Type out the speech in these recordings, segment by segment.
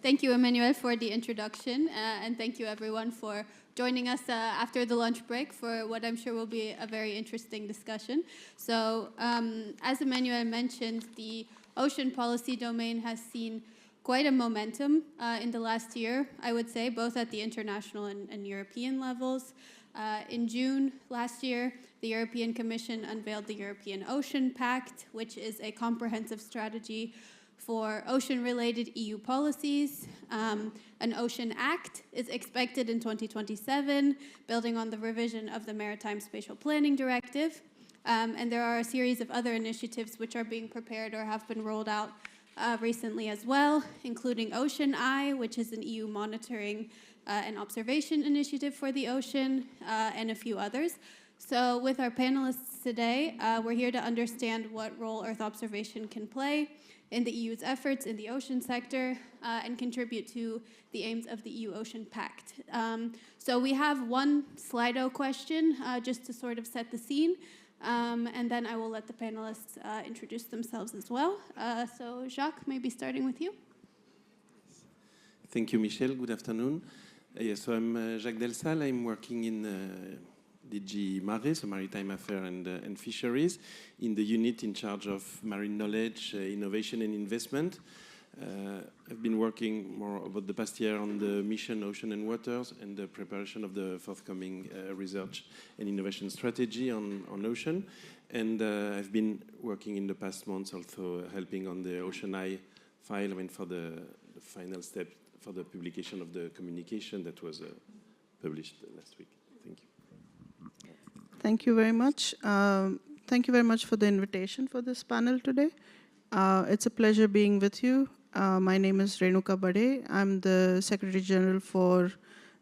Thank you, Emmanuel, for the introduction, and thank you, everyone, for joining us after the lunch break for what I'm sure will be a very interesting discussion. So, as Emmanuel mentioned, the ocean policy domain has seen quite a momentum in the last year, I would say, both at the international and European levels. In June last year, the European Commission unveiled the European Ocean Pact, which is a comprehensive strategy for ocean-related EU policies. An Ocean Act is expected in 2027, building on the revision of the Maritime Spatial Planning Directive. And there are a series of other initiatives which are being prepared or have been rolled out recently as well, including OceanEye, which is an EU monitoring and observation initiative for the ocean, and a few others. So with our panelists today, we're here to understand what role Earth observation can play in the EU's efforts in the ocean sector and contribute to the aims of the EU Ocean Pact. So we have one Slido question just to sort of set the scene, and then I will let the panelists introduce themselves as well. So Jacques, maybe starting with you. Thank you, Michelle. Good afternoon. Yes, so I'm Jacques Delsal. I'm working in DG Mare, so Maritime Affairs and Fisheries, in the unit in charge of marine knowledge, innovation and investment. I've been working more over the past year on the mission Ocean and Waters and the preparation of the forthcoming research and innovation strategy on ocean. And I've been working in the past months also helping on the OceanEye file, I mean, for the final step for the publication of the communication that was published last week. Thank you. Thank you very much. Thank you very much for the invitation for this panel today. It's a pleasure being with you. My name is Renuka Bade. I'm the Secretary General for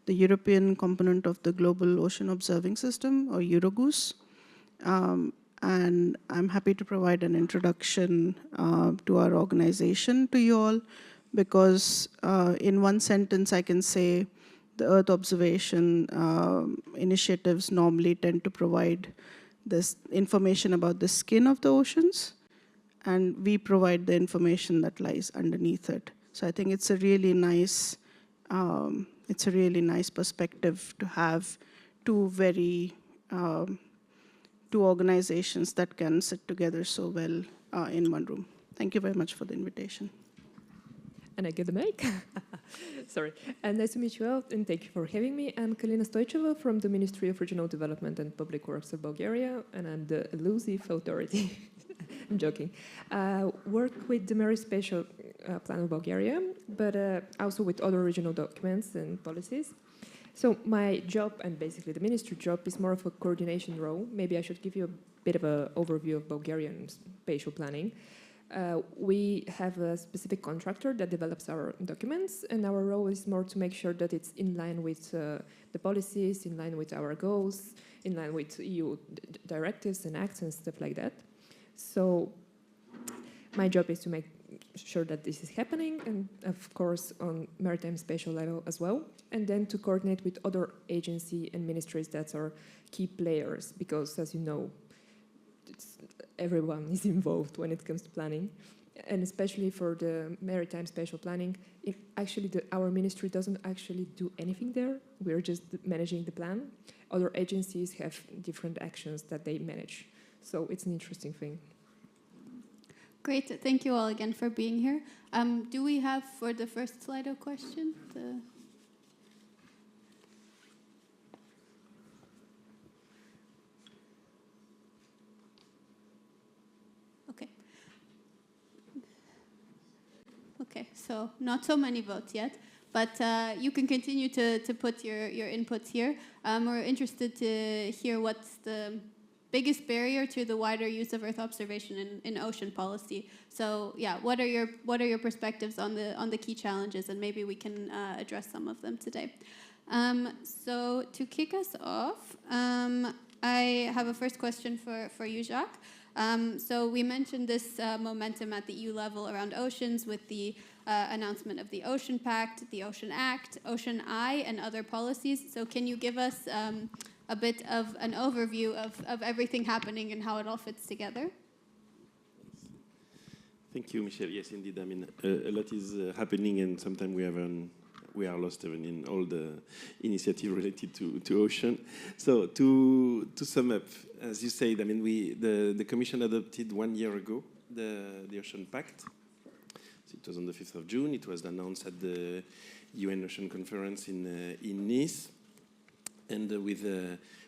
the European component of the Global Ocean Observing System, or EuroGOOS. And I'm happy to provide an introduction to our organization to you all, because in one sentence I can say the Earth observation initiatives normally tend to provide this information about the skin of the oceans, and we provide the information that lies underneath it. So I think it's a really nice, perspective to have two organizations that can sit together so well in one room. Thank you very much for the invitation. And I get the mic. Sorry. And nice to meet you all, and thank you for having me. I'm Kalina Stojceva from the Ministry of Regional Development and Public Works of Bulgaria, and I'm the elusive authority. I'm joking. Work with the Maritime Spatial Planning of Bulgaria, but also with other regional documents and policies. So my job, and basically the ministry job, is more of a coordination role. Maybe I should give you a bit of an overview of Bulgarian spatial planning. We have a specific contractor that develops our documents, and our role is more to make sure that it's in line with the policies, in line with our goals, in line with EU directives and acts and stuff like that. So my job is to make sure that this is happening, and of course on maritime spatial level as well, and then to coordinate with other agencies and ministries that are key players, because as you know, everyone is involved when it comes to planning, and especially for the maritime spatial planning, our ministry doesn't actually do anything there. We're just managing the plan. Other agencies have different actions that they manage. So it's an interesting thing. Great. Thank you all again for being here. Do we have, for the first Slido question, Okay, so not so many votes yet, but you can continue to put your inputs here. We're interested to hear what's the biggest barrier to the wider use of Earth observation in ocean policy. So yeah, what are your perspectives on the key challenges, and maybe we can address some of them today. So to kick us off, I have a first question for you, Jacques. So we mentioned this momentum at the EU level around oceans with the announcement of the Ocean Pact, the Ocean Act, OceanEye, and other policies. So can you give us a bit of an overview of everything happening and how it all fits together? Thank you, Michel. Yes, indeed. I mean, a lot is happening, and sometimes we are lost even in all the initiatives related to ocean. So to sum up, as you said, I mean, the Commission adopted 1 year ago the Ocean Pact. So it was on the 5th of June. It was announced at the UN Ocean Conference in Nice, and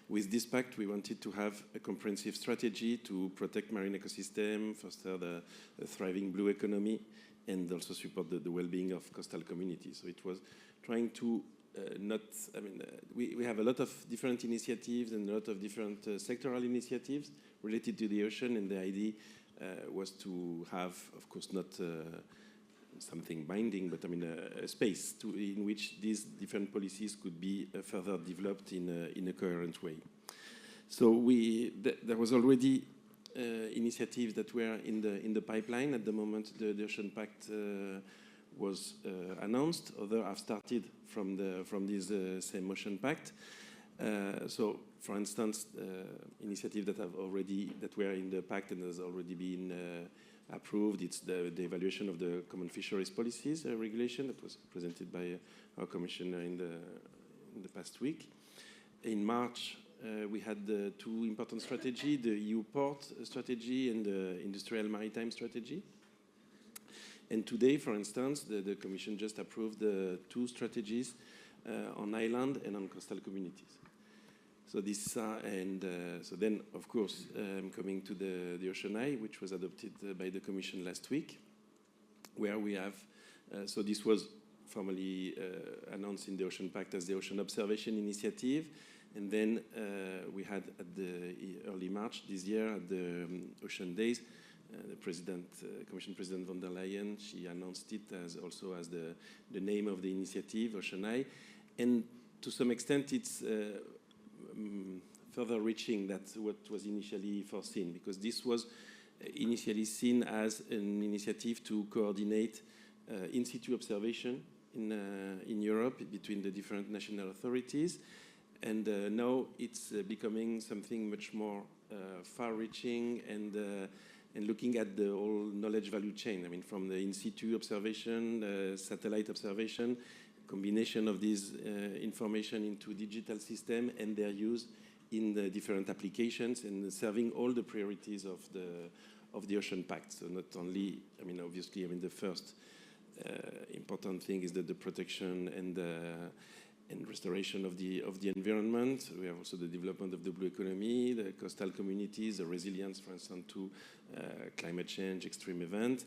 with this pact, we wanted to have a comprehensive strategy to protect marine ecosystem, foster the thriving blue economy, and also support the well-being of coastal communities. So it was trying to we have a lot of different initiatives and a lot of different sectoral initiatives related to the ocean, and the idea was to have, of course, not something binding, but I mean a space in which these different policies could be further developed in a coherent way. So there was already initiatives that were in the pipeline at the moment the Ocean Pact was announced. Others have started from this same Ocean Pact. So, for instance, initiatives that were in the pact and has already been approved. It's the evaluation of the common fisheries policies regulation that was presented by our commissioner in the past week. In March, we had the two important strategies, the EU port strategy and the industrial maritime strategy. And today, for instance, the Commission just approved the two strategies on island and on coastal communities. So this so then, of course, coming to the OceanEye, which was adopted by the Commission last week, where we have so this was formally announced in the Ocean Pact as the Ocean Observation Initiative, and then we had at the early March this year at the Ocean Days, the Commission President von der Leyen, she announced it as the name of the initiative, OceanEye, and to some extent it's further reaching than what was initially foreseen, because this was initially seen as an initiative to coordinate in situ observation in Europe between the different national authorities, and now it's becoming something much more far-reaching and looking at the whole knowledge value chain. I mean, from the in situ observation, satellite observation, combination of this information into digital system and their use in the different applications and serving all the priorities of the Ocean Pact. So not only, I mean, obviously, I mean, the first important thing is that the protection and restoration of the environment. We have also the development of the blue economy, the coastal communities, the resilience, for instance, to climate change, extreme events,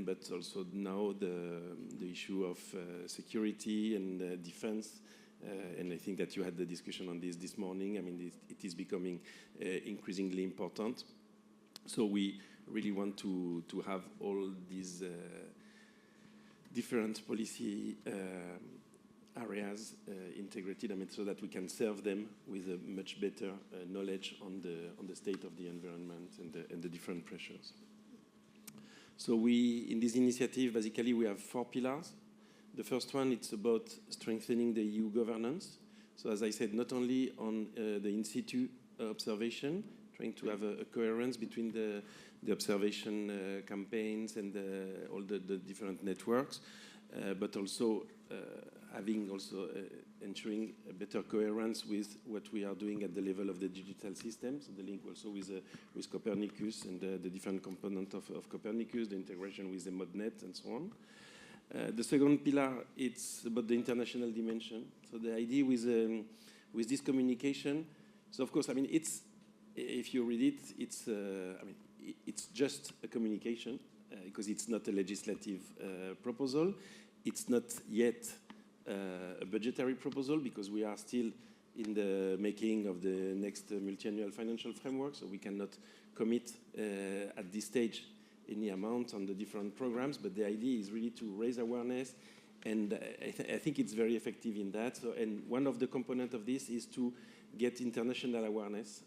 but also now the issue of security and defense. And I think that you had the discussion on this morning. I mean, it is becoming increasingly important. So we really want to have all these different policy areas integrated, I mean, so that we can serve them with a much better knowledge on the state of the environment and the different pressures. So in this initiative, basically, we have 4 pillars. The first one, it's about strengthening the EU governance. So as I said, not only on the in situ observation, trying to have a coherence between the observation campaigns and all the different networks, but also ensuring a better coherence with what we are doing at the level of the digital systems, the link also with Copernicus and the different components of Copernicus, the integration with the ModNet and so on. The second pillar, it's about the international dimension. So the idea with this communication, so of course, I mean, if you read it, it's just a communication because it's not a legislative proposal. It's not yet a budgetary proposal because we are still in the making of the next multi-annual financial framework, so we cannot commit at this stage any amount on the different programs, but the idea is really to raise awareness, and I think it's very effective in that. So, and one of the components of this is to get international awareness,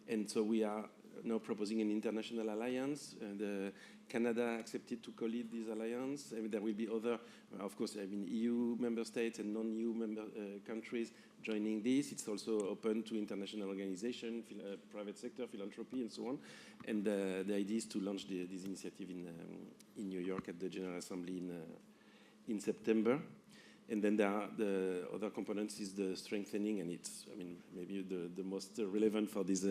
and so we are now proposing an international alliance, and Canada accepted to co-lead this alliance. I mean, there will be other, of course, I mean, EU member states and non-EU member countries joining this. It's also open to international organizations, private sector, philanthropy, and so on. And the idea is to launch this initiative in New York at the General Assembly in September. And then there are the other components is the strengthening, and it's, I mean, maybe the most relevant for this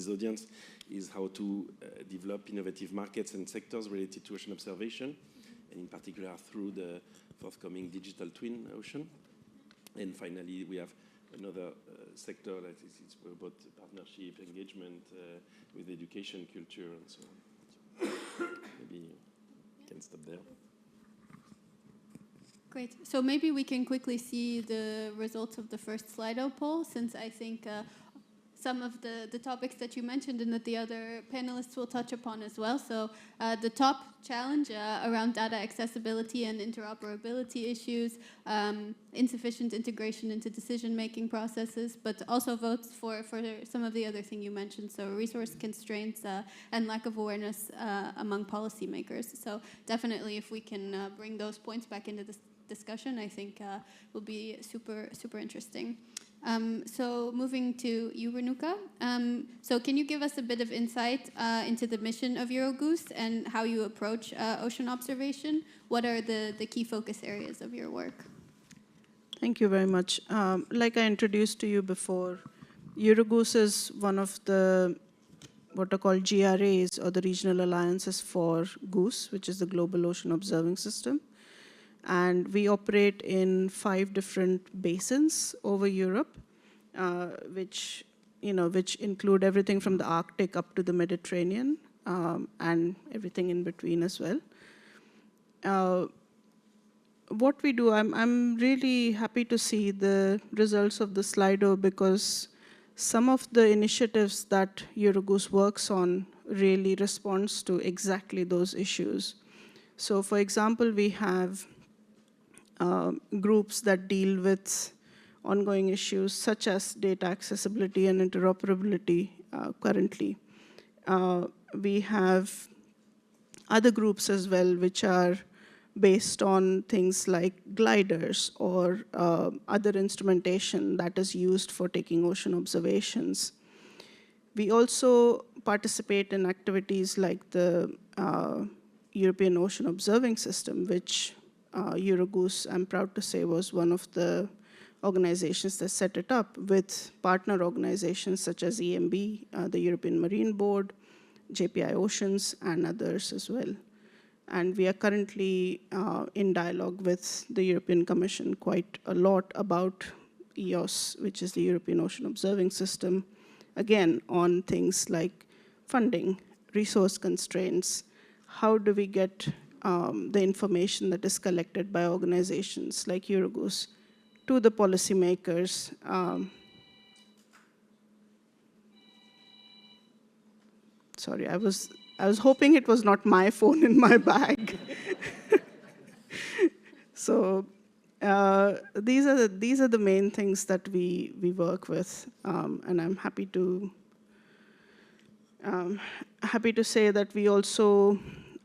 audience is how to develop innovative markets and sectors related to ocean observation, and in particular through the forthcoming digital twin ocean. And finally, we have another sector that is about partnership, engagement with education, culture, and so on. So maybe you can stop there. Great. So maybe we can quickly see the results of the first Slido poll, since I think some of the topics that you mentioned and that the other panelists will touch upon as well. So the top challenge around data accessibility and interoperability issues, insufficient integration into decision-making processes, but also votes for some of the other thing you mentioned, so resource constraints and lack of awareness among policymakers. So definitely if we can bring those points back into this discussion, I think will be super interesting. So moving to you, Renuka. So can you give us a bit of insight into the mission of EuroGoose and how you approach ocean observation? What are the key focus areas of your work? Thank you very much. Like I introduced to you before, EuroGoose is one of the what are called GRAs, or the Regional Alliances for Goose, which is the Global Ocean Observing System. And we operate in 5 different basins over Europe, which include everything from the Arctic up to the Mediterranean, and everything in between as well. What we do, I'm really happy to see the results of the Slido, because some of the initiatives that EuroGoose works on really responds to exactly those issues. So for example, we have groups that deal with ongoing issues such as data accessibility and interoperability currently. We have other groups as well, which are based on things like gliders or other instrumentation that is used for taking ocean observations. We also participate in activities like the European Ocean Observing System, which EuroGoose, I'm proud to say, was one of the organizations that set it up, with partner organizations such as EMB, the European Marine Board, JPI Oceans, and others as well. And we are currently in dialogue with the European Commission quite a lot about EOS, which is the European Ocean Observing System, again, on things like funding, resource constraints, how do we get the information that is collected by organizations like EuroGoose to the policymakers. Sorry, I was hoping it was not my phone in my bag. So these are the main things that we work with, and I'm happy to say that we also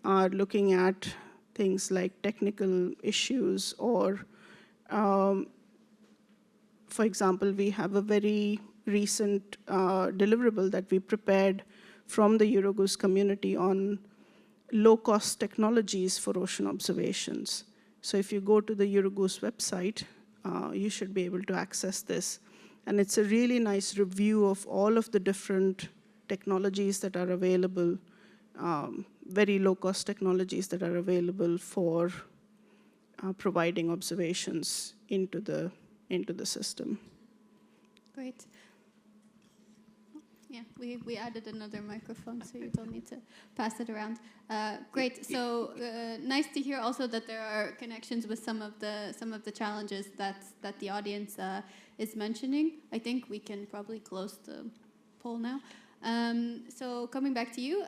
are looking at things like technical issues, or for example, we have a very recent deliverable that we prepared from the EuroGoose community on low-cost technologies for ocean observations. So if you go to the EuroGoose website, you should be able to access this. And it's a really nice review of all of the different technologies that are available, very low-cost technologies that are available for providing observations into the system. Great. Yeah, we added another microphone, so you don't need to pass it around. Great. So nice to hear also that there are connections with some of the challenges that the audience is mentioning. I think we can probably close the poll now. So coming back to you,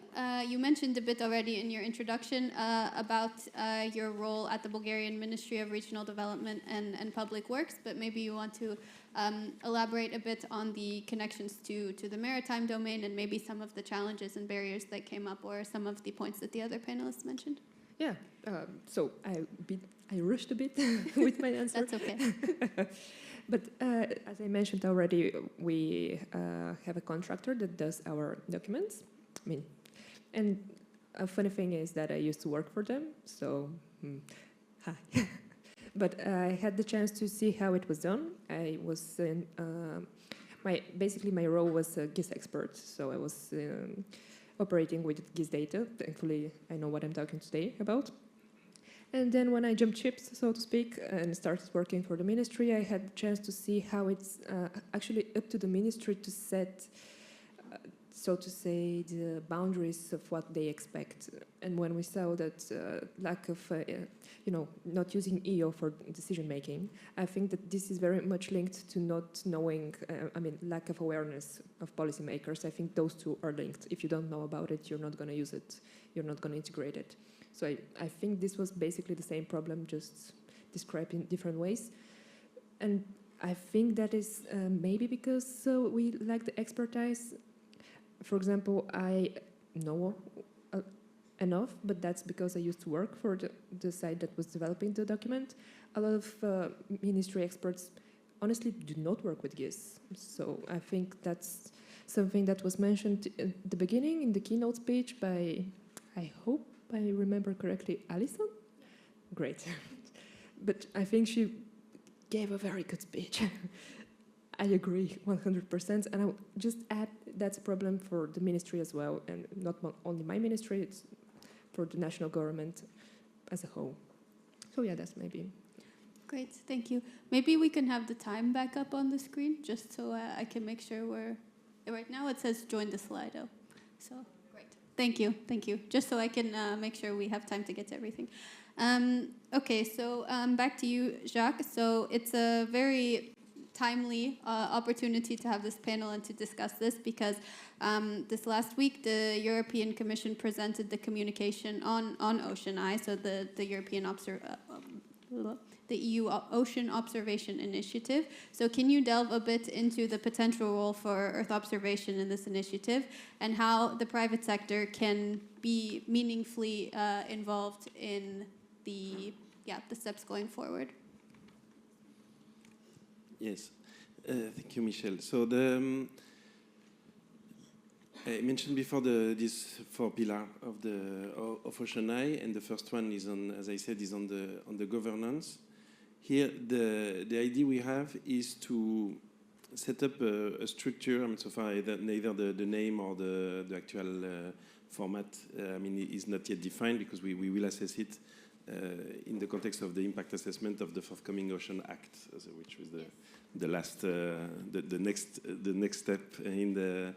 you mentioned a bit already in your introduction about your role at the Bulgarian Ministry of Regional Development and Public Works, but maybe you want to elaborate a bit on the connections to the maritime domain and maybe some of the challenges and barriers that came up or some of the points that the other panelists mentioned. Yeah, so I rushed a bit with my answer. That's okay. But as I mentioned already, we have a contractor that does our documents. I mean, and a funny thing is that I used to work for them, so hi. But I had the chance to see how it was done. I was in, basically my role was a GIS expert, so I was operating with GIS data. Thankfully, I know what I'm talking today about. And then when I jumped ships, so to speak, and started working for the ministry, I had the chance to see how it's actually up to the ministry to set, so to say, the boundaries of what they expect. And when we saw that lack of, not using EO for decision making, I think that this is very much linked to not knowing, lack of awareness of policymakers. I think those two are linked. If you don't know about it, you're not going to use it. You're not going to integrate it. So I think this was basically the same problem, just described in different ways. And I think that is maybe because we lack the expertise. For example, I know enough, but that's because I used to work for the site that was developing the document. A lot of ministry experts honestly do not work with GIS. So I think that's something that was mentioned at the beginning in the keynote speech by, I hope I remember correctly, Alison? Great. But I think she gave a very good speech. I agree 100%. And I'll just add that's a problem for the ministry as well. And not only my ministry, it's for the national government as a whole. So yeah, that's maybe. Great, thank you. Maybe we can have the time back up on the screen just so I can make sure we're... Right now it says join the Slido. So... Thank you, thank you. Just so I can make sure we have time to get to everything. Okay, so back to you, Jacques. So it's a very timely opportunity to have this panel and to discuss this because this last week the European Commission presented the communication on OceanEye, so the European the EU Ocean Observation Initiative. So can you delve a bit into the potential role for Earth observation in this initiative and how the private sector can be meaningfully involved in the steps going forward? Yes, thank you, Michelle. So I mentioned before these 4 pillars of OceanEye, and the first one is on, as I said, is on the governance. Here, the idea we have is to set up a structure. I mean, so far, neither the name or the actual format, is not yet defined because we will assess it in the context of the impact assessment of the forthcoming Ocean Act, which was the last, the next step in the.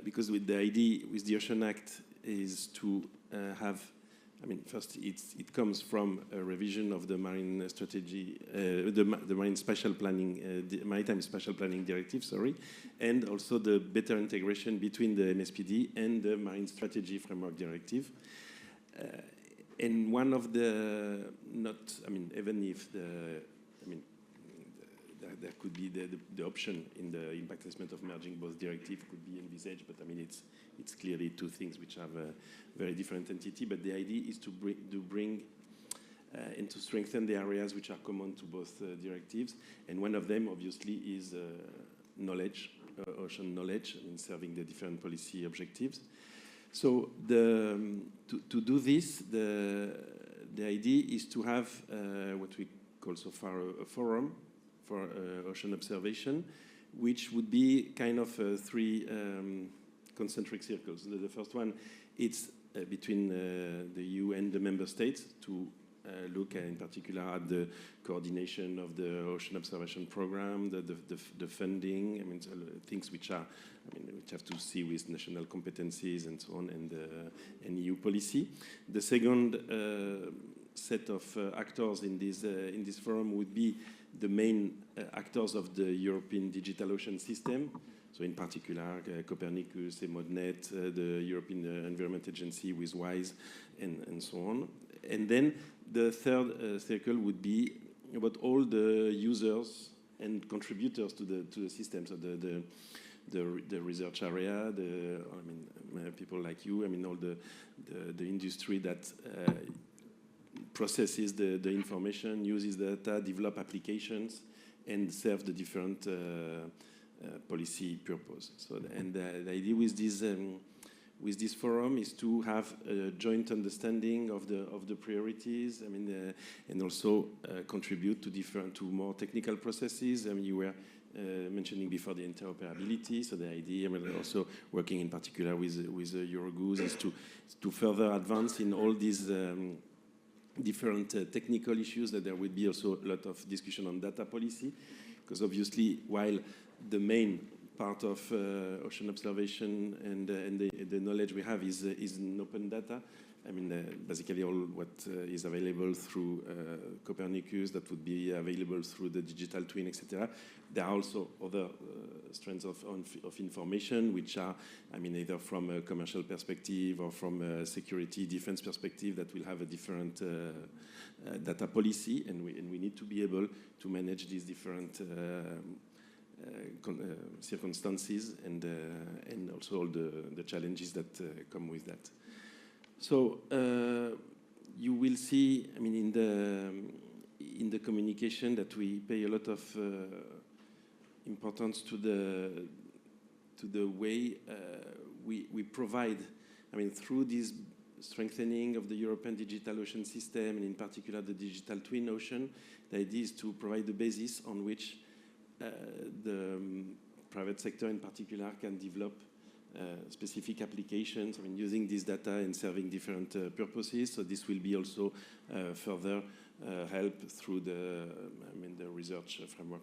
Because with the idea with the Ocean Act is to have. First, it comes from a revision of the marine strategy, the Marine Spatial Planning, the Maritime Spatial Planning Directive, and also the better integration between the MSPD and the Marine Strategy Framework Directive. And one of the, even if there could be the option in the impact assessment of merging both directives could be envisaged, but it's clearly two things which have a very different entity. But the idea is to bring and to strengthen the areas which are common to both directives. And one of them, obviously, is knowledge, ocean knowledge, in serving the different policy objectives. So to do this, the idea is to have what we call so far a forum for ocean observation, which would be kind of 3 concentric circles. The first one, it's between the EU and the member states to look in particular at the coordination of the ocean observation program, the funding, things which are, which have to see with national competencies and so on, and EU policy. The second set of actors in this forum would be the main actors of the European Digital Ocean System. So in particular, Copernicus, EMODNET, the European Environment Agency with WISE, and so on. And then the third circle would be about all the users and contributors to the system. So the research area, people like you, all the industry that processes the information, uses the data, develop applications, and serve the different policy purpose. So, and the idea with this forum is to have a joint understanding of the priorities. And also contribute to more technical processes. You were mentioning before the interoperability. So the idea, also working in particular with Eurogoose, is to further advance in all these different technical issues. That there will be also a lot of discussion on data policy, because obviously, while the main part of ocean observation and the knowledge we have is in open data. Basically all what is available through Copernicus, that would be available through the digital twin, etc. There are also other strands of information which are, either from a commercial perspective or from a security defense perspective, that will have a different data policy, and we need to be able to manage these different circumstances and also all the challenges that come with that. So you will see, in the communication, that we pay a lot of importance to the way we provide, through this strengthening of the European digital ocean system, and in particular the digital twin ocean. The idea is to provide the basis on which the private sector in particular can develop specific applications, using this data and serving different purposes. So this will be also further help through the research framework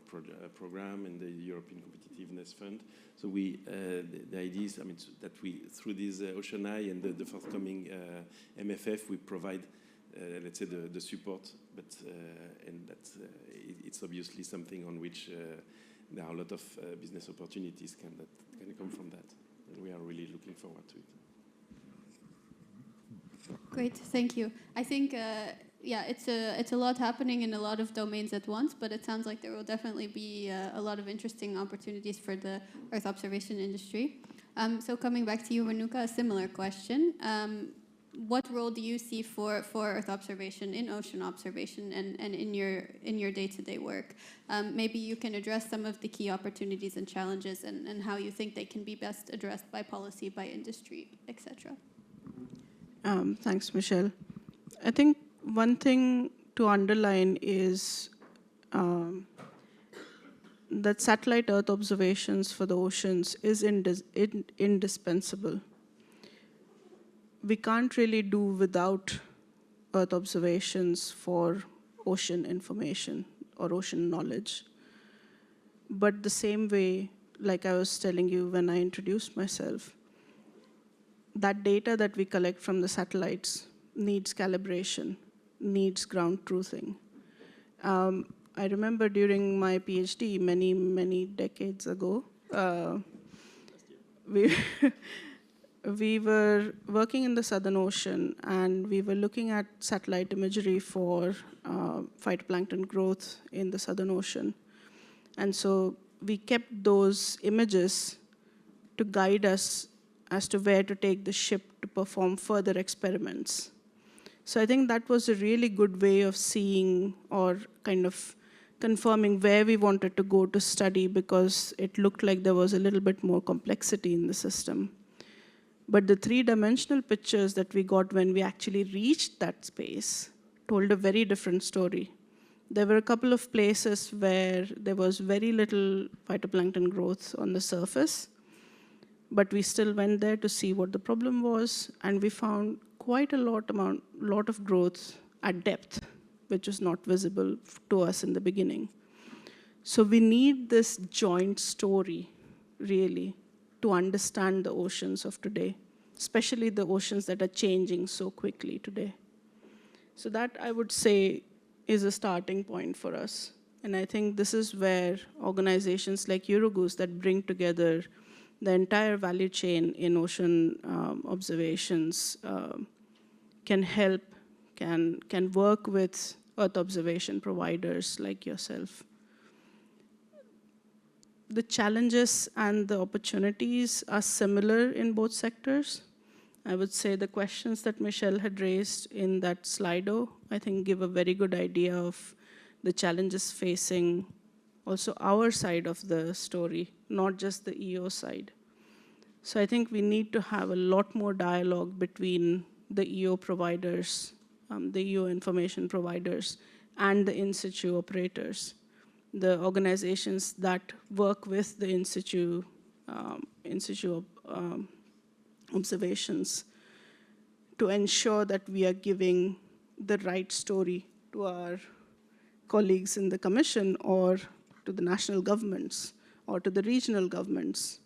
program and the European Competitiveness Fund. So the idea is, that we, through this OceanEye and the forthcoming MFF, we provide, let's say, the support, but and that it's obviously something on which there are a lot of business opportunities that can come from that. And we are really looking forward to it. Great, thank you. I think, it's a lot happening in a lot of domains at once, but it sounds like there will definitely be a lot of interesting opportunities for the Earth observation industry. So coming back to you, Renuka, a similar question. What role do you see for Earth observation in ocean observation and in your day-to-day work? Maybe you can address some of the key opportunities and challenges and how you think they can be best addressed by policy, by industry, etc. Thanks, Michelle. I think one thing to underline is that satellite Earth observations for the oceans is indispensable. We can't really do without Earth observations for ocean information or ocean knowledge. But the same way, like I was telling you when I introduced myself, that data that we collect from the satellites needs calibration, needs ground truthing. I remember during my PhD many, many decades ago, we were working in the Southern Ocean, and we were looking at satellite imagery for phytoplankton growth in the Southern Ocean. And so we kept those images to guide us as to where to take the ship to perform further experiments. So I think that was a really good way of seeing or kind of confirming where we wanted to go to study, because it looked like there was a little bit more complexity in the system. But the three-dimensional pictures that we got when we actually reached that space told a very different story. There were a couple of places where there was very little phytoplankton growth on the surface, but we still went there to see what the problem was, and we found quite a lot of growth at depth, which was not visible to us in the beginning. So we need this joint story, really, to understand the oceans of today, especially the oceans that are changing so quickly today. So that, I would say, is a starting point for us And I think this is where organizations like Eurogoose that bring together the entire value chain in ocean observations can help, can work with Earth observation providers like yourself. The challenges and the opportunities are similar in both sectors. I would say the questions that Michelle had raised in that Slido, I think give a very good idea of the challenges facing also our side of the story, not just the EO side. So I think we need to have a lot more dialogue between the EO providers, the EO information providers, and the in-situ operators, the organizations that work with the in-situ observations, to ensure that we are giving the right story to our colleagues in the Commission or to the national governments or to the regional governments,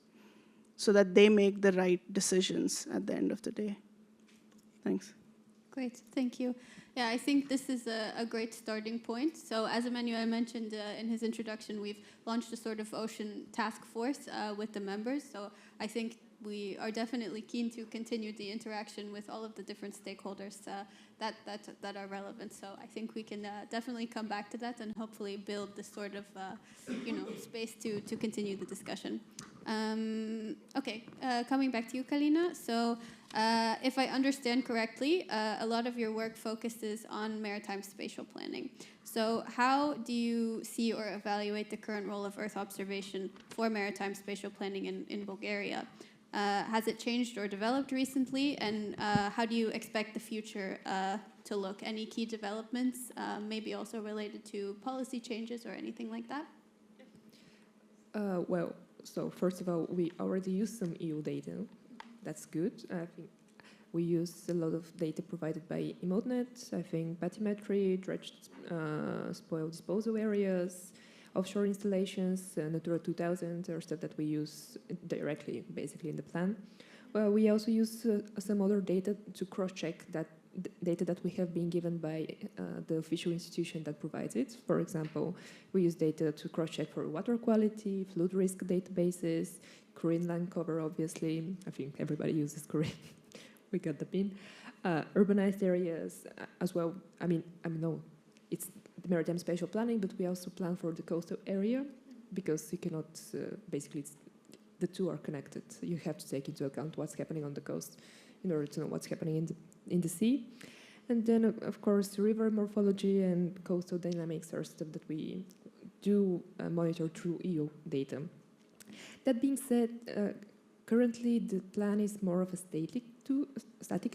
so that they make the right decisions at the end of the day. Thanks. Great, thank you. Yeah, I think this is a great starting point. So as Emmanuel mentioned in his introduction, we've launched a sort of ocean task force with the members. So I think we are definitely keen to continue the interaction with all of the different stakeholders that are relevant. So I think we can definitely come back to that and hopefully build this sort of space to continue the discussion. Okay, coming back to you, Kalina. So if I understand correctly, a lot of your work focuses on maritime spatial planning. So how do you see or evaluate the current role of Earth observation for maritime spatial planning in Bulgaria? Has it changed or developed recently? And how do you expect the future to look? Any key developments, maybe also related to policy changes or anything like that? Well, so first of all, we already use some EU data. That's good. I think we use a lot of data provided by EMODNet. I think bathymetry, dredged spoil disposal areas, offshore installations, Natura 2000 are stuff that we use directly, basically, in the plan. Well, we also use some other data to cross-check that data that we have been given by the official institution that provides it. For example, we use data to cross-check for water quality, flood risk databases, Korean land cover, obviously. I think everybody uses Korean. We got the pin. Urbanized areas as well. I mean, no, it's the Maritime Spatial Planning, but we also plan for the coastal area because you cannot, basically, the two are connected. You have to take into account what's happening on the coast in order to know what's happening in the sea. And then, of course, river morphology and coastal dynamics are stuff that we do monitor through EU data. That being said, currently the plan is more of a static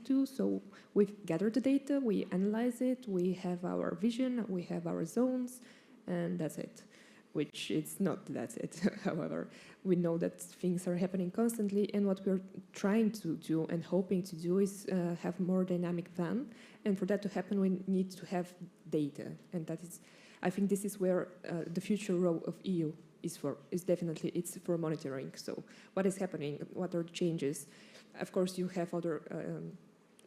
tool, so we've gathered the data, we analyze it, we have our vision, we have our zones, and that's it. Which is not that's it, however. We know that things are happening constantly, and what we're trying to do and hoping to do is have more dynamic plan, and for that to happen, we need to have data, and that is, I think this is where the future role of EU is definitely, it's for monitoring. So what is happening, what are the changes? Of course, you have other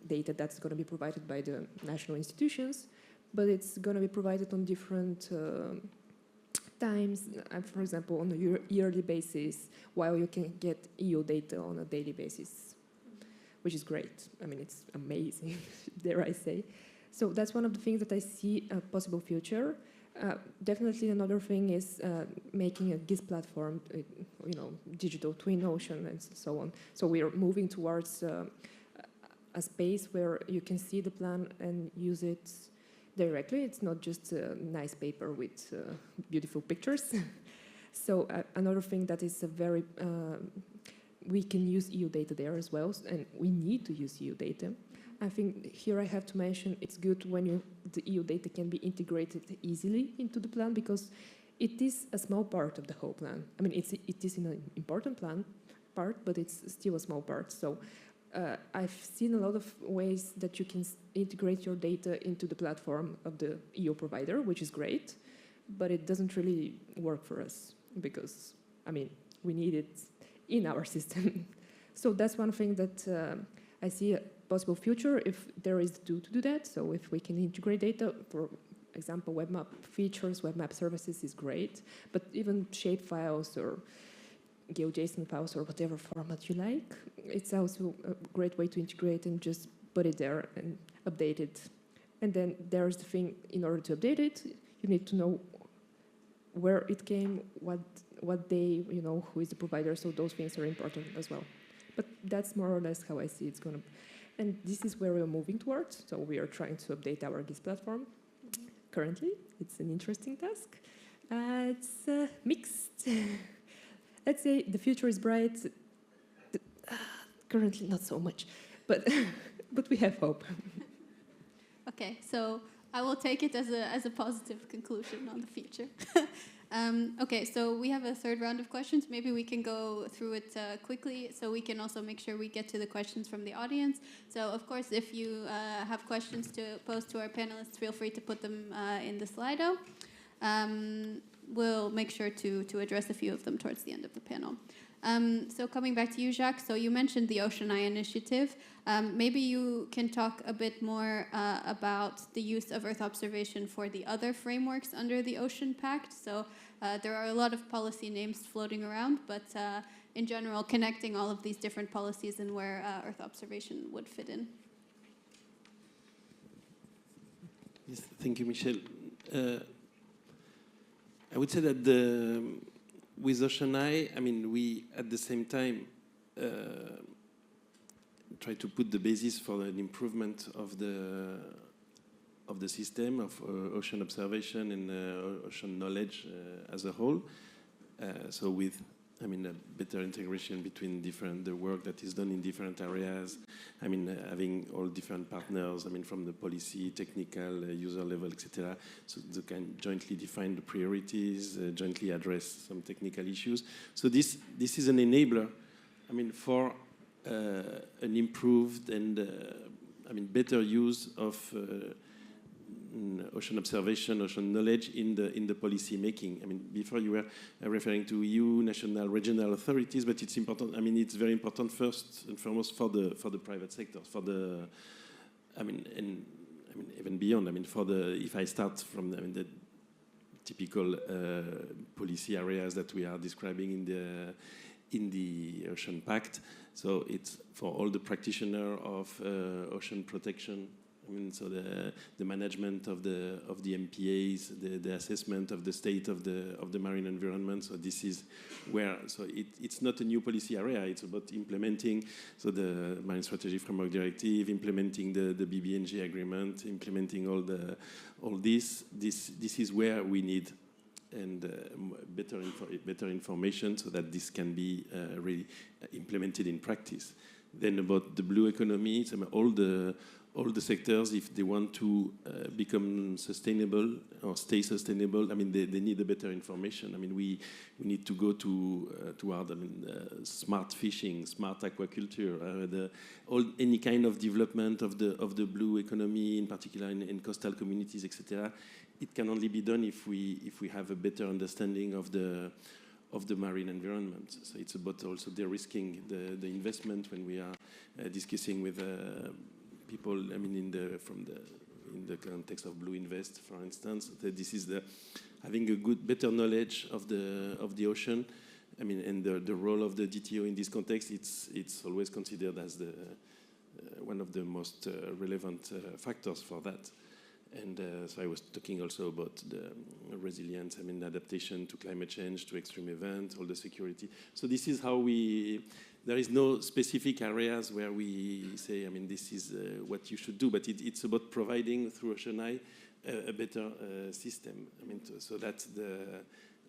data that's going to be provided by the national institutions, but it's going to be provided on different times, for example, on a yearly basis, while you can get EU data on a daily basis, which is great. I mean, it's amazing, dare I say. So that's one of the things that I see a possible future. Definitely another thing is making a GIS platform, digital twin ocean and so on. So we are moving towards a space where you can see the plan and use it directly. It's not just a nice paper with beautiful pictures. So another thing that is a very, we can use EU data there as well, and we need to use EU data. I think here I have to mention it's good when the EU data can be integrated easily into the plan, because it is a small part of the whole plan. I mean, it is an important part, but it's still a small part. So I've seen a lot of ways that you can integrate your data into the platform of the EU provider, which is great, but it doesn't really work for us because, I mean, we need it in our system. So that's one thing that I see a possible future if there is the tool to do that. So if we can integrate data for example, web map features, web map services is great, but even shape files or GeoJSON files or whatever format you like, it's also a great way to integrate and just put it there and update it. And then there's the thing, in order to update it, you need to know where it came, what day, who is the provider, so those things are important as well. But that's more or less how I see it's going to. And this is where we're moving towards. So we are trying to update our GIS platform. Currently, it's an interesting task. It's mixed. Let's say the future is bright. Currently, not so much, but but we have hope. Okay, so I will take it as a positive conclusion on the future. Okay, so we have a third round of questions. Maybe we can go through it quickly so we can also make sure we get to the questions from the audience. So, of course, if you have questions to pose to our panelists, feel free to put them in the Slido. We'll make sure to address a few of them towards the end of the panel. So coming back to you, Jacques, so you mentioned the OceanEye initiative. Maybe you can talk a bit more about the use of Earth observation for the other frameworks under the Ocean Pact. So there are a lot of policy names floating around, but in general, connecting all of these different policies and where Earth observation would fit in. Yes, thank you, Michel. I would say that with OceanEye, I mean, we at the same time try to put the basis for an improvement of the system of ocean observation and ocean knowledge as a whole. So with, I mean, a better integration between the work that is done in different areas. I mean, having all different partners, I mean, from the policy, technical, user level, etc. So they can jointly define the priorities, jointly address some technical issues. So this is an enabler, I mean, for an improved and, I mean, better use of ocean observation, ocean knowledge in the policy making. I mean, before you were referring to EU, national, regional authorities, but it's important. I mean, it's very important first and foremost for the private sector, for the, I mean, and I mean even beyond. I mean, for the, if I start from the typical policy areas that we are describing in the Ocean Pact. So it's for all the practitioners of ocean protection. I mean, so the management of the MPAs, the assessment of the state of the marine environment. So this is where, so it's not a new policy area. It's about implementing, so the Marine Strategy Framework Directive, implementing the BBNG agreement, implementing all this. This is where we need and better information so that this can be really implemented in practice. Then about the blue economy, so all the sectors, if they want to become sustainable or stay sustainable, I mean, they need a better information. I mean, we need to go toward, I mean, smart fishing, smart aquaculture, any kind of development of the blue economy, in particular in coastal communities, etc. It can only be done if we have a better understanding of the marine environment. So it's about also de-risking the investment when we are discussing with people, I mean, in the context of Blue Invest, for instance, that this is having a better knowledge of the ocean. I mean, and the role of the DTO in this context, it's always considered as one of the most relevant factors for that. And so I was talking also about the resilience, I mean, adaptation to climate change, to extreme events, all the security. So this is how there is no specific areas where we say, I mean, this is what you should do, but it's about providing through OceanEye a better system. I mean, so that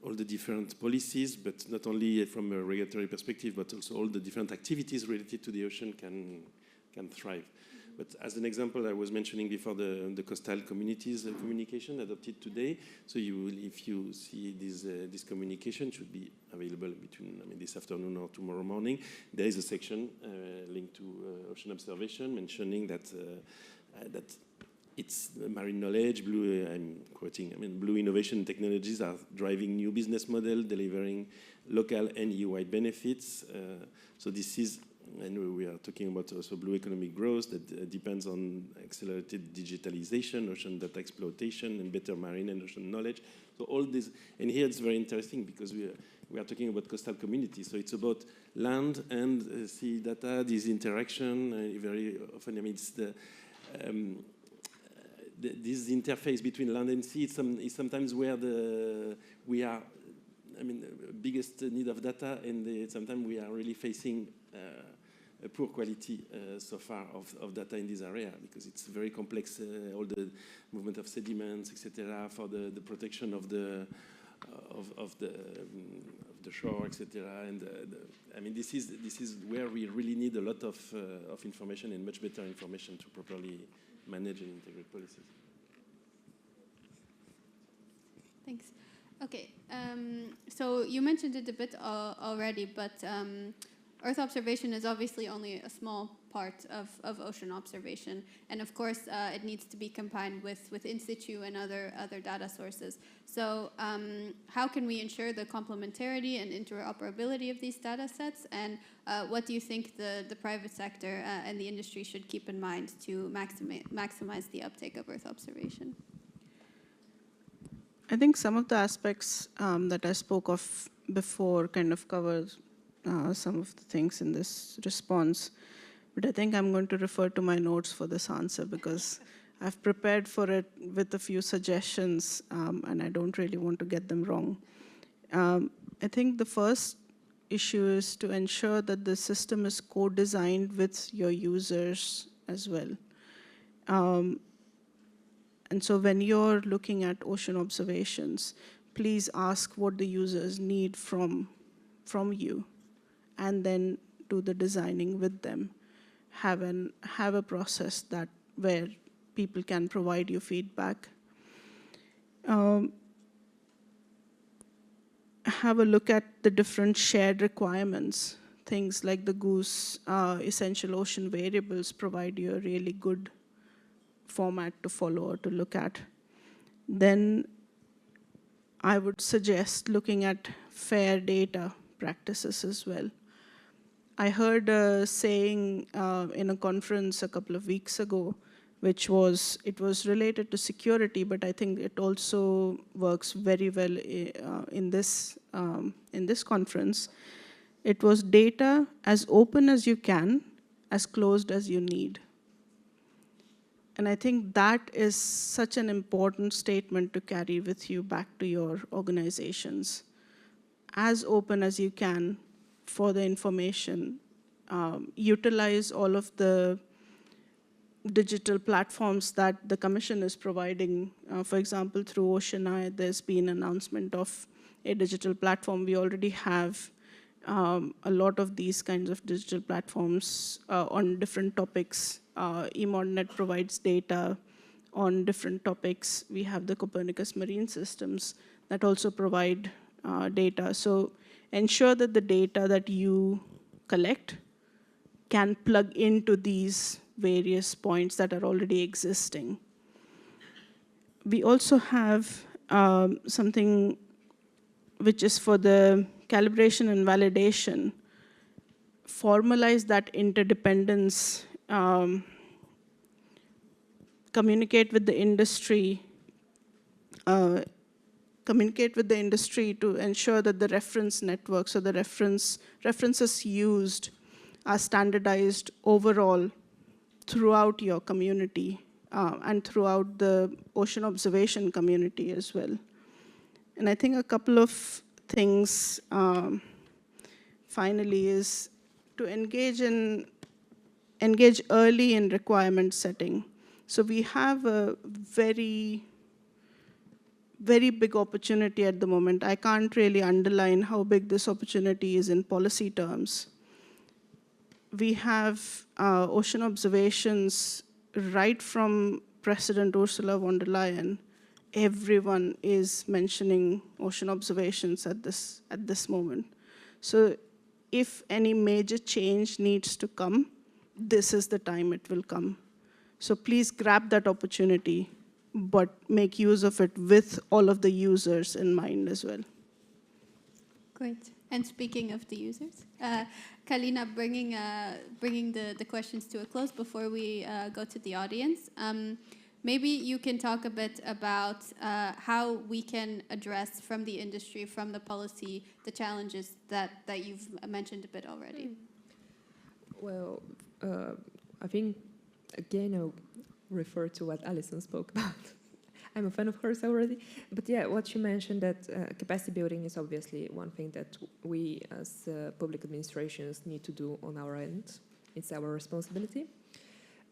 all the different policies, but not only from a regulatory perspective, but also all the different activities related to the ocean can thrive. But as an example, I was mentioning before the coastal communities communication adopted today. So if you see this communication, should be available between, I mean, this afternoon or tomorrow morning. There is a section linked to ocean observation, mentioning that it's marine knowledge, blue. I'm quoting. I mean, blue innovation technologies are driving new business model, delivering local and EU-wide benefits. So this is and we are talking about also blue economic growth that depends on accelerated digitalization, ocean data exploitation, and better marine and ocean knowledge. So all this, and here it's very interesting because we are talking about coastal communities. So it's about land and sea data, this interaction. Very often, I mean, it's this interface between land and sea is sometimes where we are, I mean, biggest need of data, and sometimes we are really facing a poor quality so far of data in this area, because it's very complex, all the movement of sediments, etc., for the protection of the shore, etc. And I mean, this is where we really need a lot of information and much better information to properly manage and integrate policies. Thanks. Okay, so you mentioned it a bit already, but Earth observation is obviously only a small part of ocean observation, and of course it needs to be combined with in situ and other data sources. So how can we ensure the complementarity and interoperability of these data sets, and what do you think the private sector and the industry should keep in mind to maximize the uptake of Earth observation? I think some of the aspects that I spoke of before kind of covers some of the things in this response. But I think I'm going to refer to my notes for this answer because I've prepared for it with a few suggestions, and I don't really want to get them wrong. I think the first issue is to ensure that the system is co-designed with your users as well. And so when you're looking at ocean observations, please ask what the users need from you, and then do the designing with them. Have a process where people can provide you feedback. Have a look at the different shared requirements. Things like the Goose essential ocean variables provide you a really good format to follow or to look at. Then I would suggest looking at fair data practices as well. I heard a saying in a conference a couple of weeks ago, it was related to security, but I think it also works very well in this conference. It was data as open as you can, as closed as you need. And I think that is such an important statement to carry with you back to your organizations. As open as you can for the information. Utilize all of the digital platforms that the Commission is providing. For example, through OceanEye, there's been an announcement of a digital platform. We already have a lot of these kinds of digital platforms on different topics. eModNet provides data on different topics. We have the Copernicus Marine Systems that also provide data. So ensure that the data that you collect can plug into these various points that are already existing. We also have something which is for the calibration and validation. Formalize that interdependence, communicate with the industry, to ensure that the reference networks or the references used are standardized overall throughout your community and throughout the ocean observation community as well. And I think a couple of things finally is to engage early in requirement setting. So we have a very, very big opportunity at the moment. I can't really underline how big this opportunity is in policy terms. We have ocean observations right from President Ursula von der Leyen. Everyone is mentioning ocean observations at this moment. So if any major change needs to come, this is the time it will come. So please grab that opportunity, but make use of it with all of the users in mind as well. Great. And speaking of the users, Kalina, bringing the questions to a close before we go to the audience. Maybe you can talk a bit about how we can address from the industry, from the policy, the challenges that you've mentioned a bit already. Well, I think, again, I'll refer to what Alison spoke about. I'm a fan of hers already. But yeah, what she mentioned, that capacity building is obviously one thing that we as public administrations need to do on our end. It's our responsibility.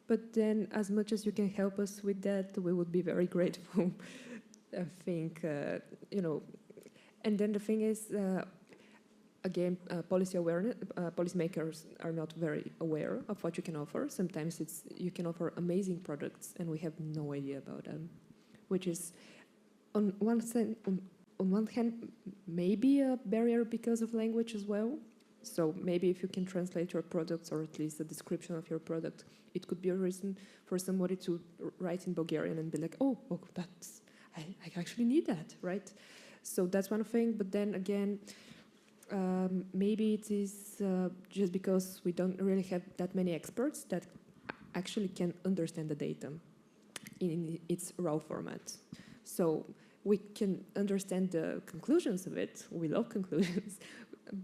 But then, as much as you can help us with that, we would be very grateful. I think, you know. And then the thing is, again, policy awareness. Policymakers are not very aware of what you can offer. Sometimes you can offer amazing products, and we have no idea about them, which is, on one hand, maybe a barrier because of language as well. So maybe if you can translate your products, or at least the description of your product, it could be a reason for somebody to write in Bulgarian and be like, oh that's, I actually need that, right? So that's one thing. But then again, maybe it is just because we don't really have that many experts that actually can understand the data in its raw format. So we can understand the conclusions of it. We love conclusions.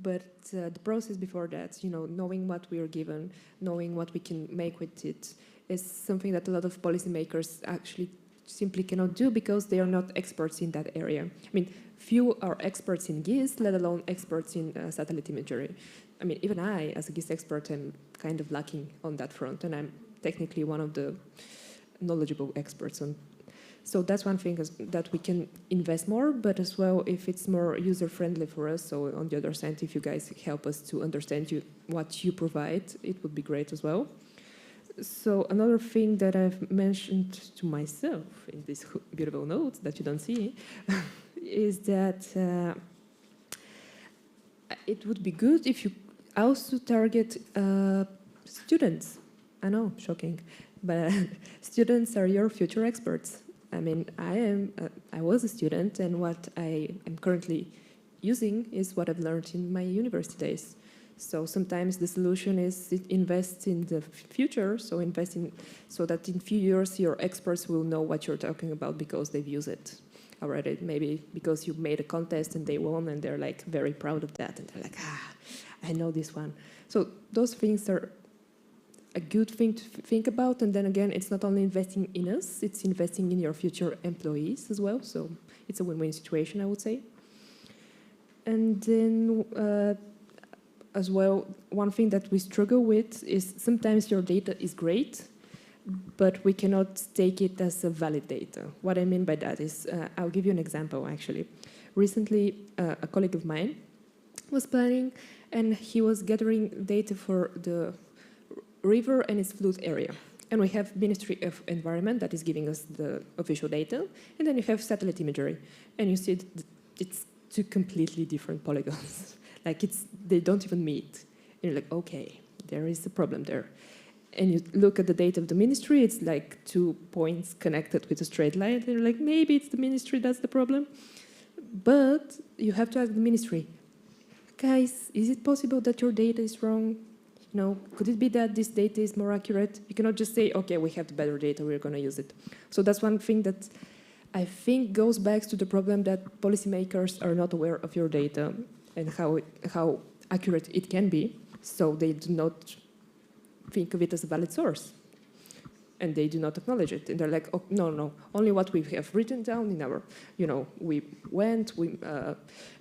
But the process before that, you know, knowing what we are given, knowing what we can make with it, is something that a lot of policymakers actually simply cannot do because they are not experts in that area. I mean, few are experts in GIS, let alone experts in satellite imagery. I mean, even I, as a GIS expert, am kind of lacking on that front, and I'm technically one of the knowledgeable experts on. So that's one thing, that we can invest more, but as well, if it's more user-friendly for us, so on the other side, if you guys help us to understand what you provide, it would be great as well. So another thing that I've mentioned to myself in these beautiful notes that you don't see is that it would be good if you also target students. I know, shocking, but students are your future experts. I mean, I was a student, and what I am currently using is what I've learned in my university days. So sometimes the solution is invest in the future, so invest in, so that in few years your experts will know what you're talking about because they've used it already. Maybe because you made a contest and they won, and they're like very proud of that, and they're like, I know this one. So those things are a good thing to think about. And then again, it's not only investing in us, it's investing in your future employees as well. So it's a win-win situation, I would say. And then as well, one thing that we struggle with is sometimes your data is great, but we cannot take it as a valid data. What I mean by that is, I'll give you an example actually. Recently, a colleague of mine was planning, and he was gathering data for the river and its flood area. And we have Ministry of Environment that is giving us the official data, and then you have satellite imagery. And you see it's two completely different polygons. Like they don't even meet. And you're like, okay, there is a problem there. And you look at the data of the ministry, it's like 2 points connected with a straight line, and you're like, maybe it's the ministry that's the problem. But you have to ask the ministry, guys, is it possible that your data is wrong? You know, could it be that this data is more accurate? You cannot just say, okay, we have the better data, we're going to use it. So that's one thing that I think goes back to the problem that policymakers are not aware of your data and how accurate it can be, so they do not think of it as a valid source. And they do not acknowledge it. And they're like, oh, no, only what we have written down in our, you know, we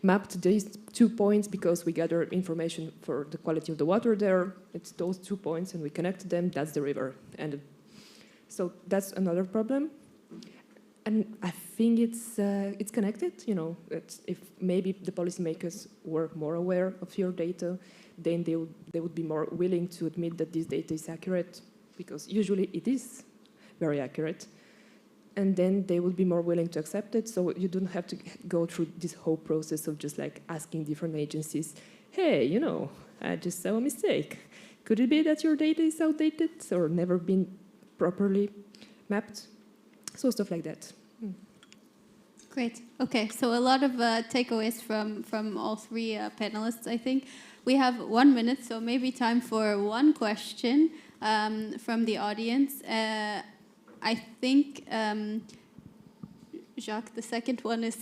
mapped these 2 points because we gather information for the quality of the water there. It's those 2 points, and we connect them, that's the river. And so that's another problem. And I think it's connected, you know. If maybe the policymakers were more aware of your data, then they would be more willing to admit that this data is accurate, because usually it is very accurate. And then they would be more willing to accept it, so you don't have to go through this whole process of just like asking different agencies, hey, you know, I just saw a mistake. Could it be that your data is outdated or never been properly mapped? So stuff like that. Great. Okay, so a lot of takeaways from all three panelists, I think. We have 1 minute, so maybe time for one question from the audience. I think, Jacques, the second one is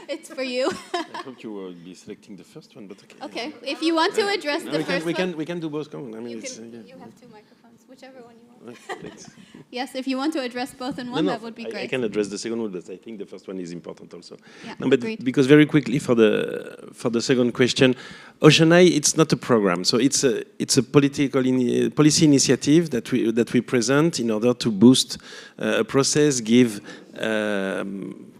it's for you. I hope you will be selecting the first one, but okay. Okay, if you want to address the first one. We can do both. Come on. I mean, You, it's, you have two microphones, whichever one you want. Thanks. Yes, if you want to address both in one, that would be great. I can address the second one, but I think the first one is important also. Yeah, No, but agreed. because very quickly for the second question, OceanEye, it's not a program, so it's a policy initiative that we present in order to boost a process, give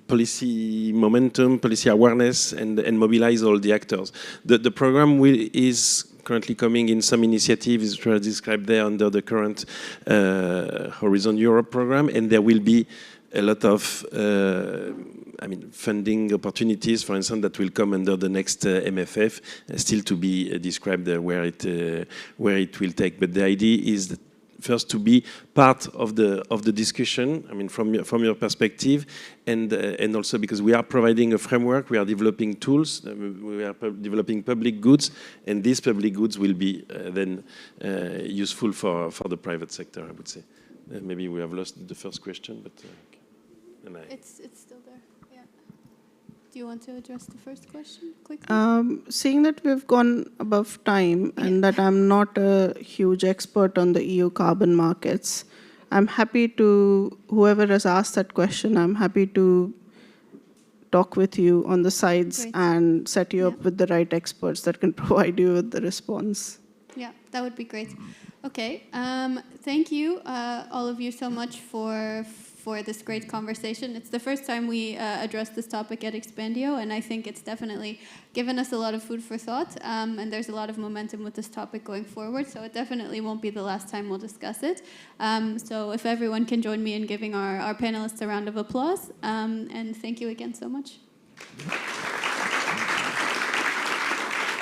policy momentum, policy awareness, and mobilize all the actors. The program is currently coming in some initiatives which are described there under the current Horizon Europe program, and there will be a lot of funding opportunities, for instance, that will come under the next MFF, still to be described where it will take. But the idea is that first to be part of the discussion. I mean, from your perspective, and also because we are providing a framework, we are developing tools, we are developing public goods, and these public goods will be then useful for the private sector, I would say. Maybe we have lost the first question, but It's still there. Yeah. Do you want to address the first question quickly? Seeing that we've gone above time and that I'm not a huge expert on the EU carbon markets, I'm happy to, whoever has asked that question, I'm happy to talk with you on the sides and set you up with the right experts that can provide you with the response. Yeah, that would be great. Okay, thank you all of you so much for this great conversation. It's the first time we addressed this topic at EXPANDEO, and I think it's definitely given us a lot of food for thought, and there's a lot of momentum with this topic going forward, so it definitely won't be the last time we'll discuss it. So if everyone can join me in giving our panelists a round of applause, and thank you again so much.